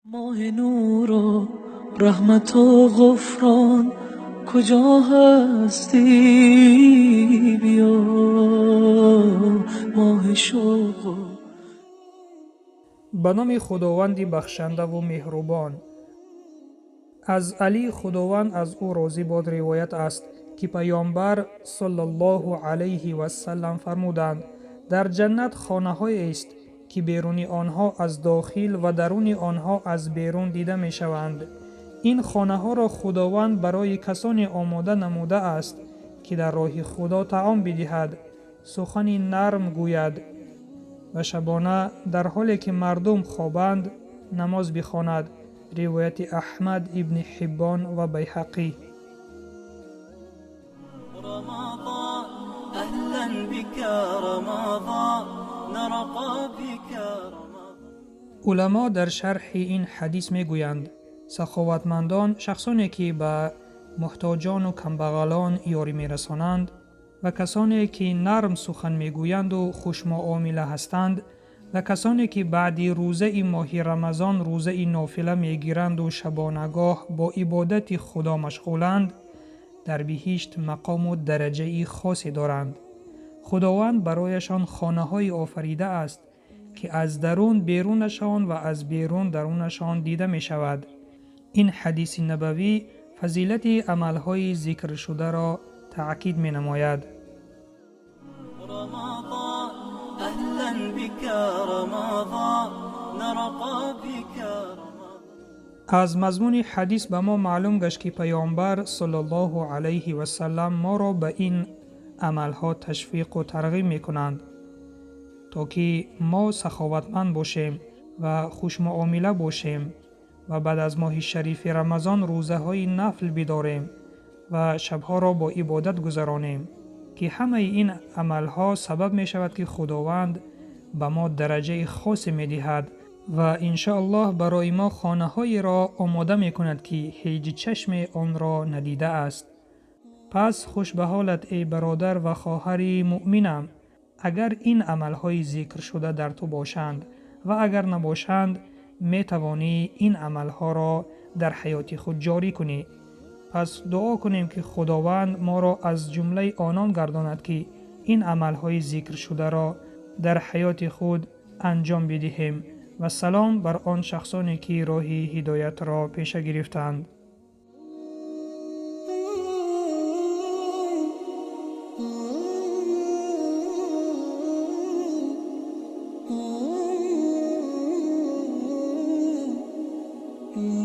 ماه نور و رحمت و غفران کجا هستی؟ بیا ماه شوق به نام خداوند بخشنده و مهربان. از علی خداوند از او راضی باد روایت است که پیامبر صلی الله علیه و سلم فرمودند در جنت خانه های است که بیرونی آنها از داخل و درون آنها از بیرون دیده می شوند. این خانه ها را خداوند برای کسانی آماده نموده است که در راه خدا طعام بدهد، سخنی نرم گوید و شبانه در حالی که مردم خوابند نماز بخواند. روایت احمد ابن حبان و بیهقی. رمضان أهلا بك رمضان نرقى بك رمضان. علما در شرح این حدیث می گویند سخاوتمندان شخصانی که به محتاجان و کمبغلان یاری می رسانند و کسانی که نرم سخن می گویند و خوش‌معامله هستند و کسانی که بعد روزه ماه رمضان روزه نافله می گیرند و شبانگاه با عبادت خدا مشغولند در بهشت مقام و درجه خاصی دارند. خداوند برایشان خانه های آفریده است که از درون بیرونشان و از بیرون درونشان دیده می شود. این حدیث نبوی فضیلت عملهای ذکر شده را تأکید می نماید. رمضان أهلا بك رمضان نرقى بك رمضان. از مضمون حدیث به ما معلوم گشت که پیامبر صلی الله علیه و سلم ما را به این عملها تشویق و ترغیب می کنند تا که ما سخاوتمند باشیم و خوش‌معامله باشیم و بعد از ماه شریف رمضان روزه های نفل بداریم و شبها را با عبادت گذرانیم که همه این عملها سبب می شود که خداوند به ما درجه خاص می دهد و انشاءالله برای ما خانه های را آماده می کند که هیچ چشم آن را ندیده است. پس خوش به حالت ای برادر و خواهر مؤمنم اگر این عملهای ذکر شده در تو باشند و اگر نباشند می توانی این عملها را در حیات خود جاری کنی. پس دعا کنیم که خداوند ما را از جمله آنان گرداند که این عملهای ذکر شده را در حیات خود انجام بدهیم و سلام بر آن شخصانی که راه هدایت را پیش گرفتند. Mm-hmm.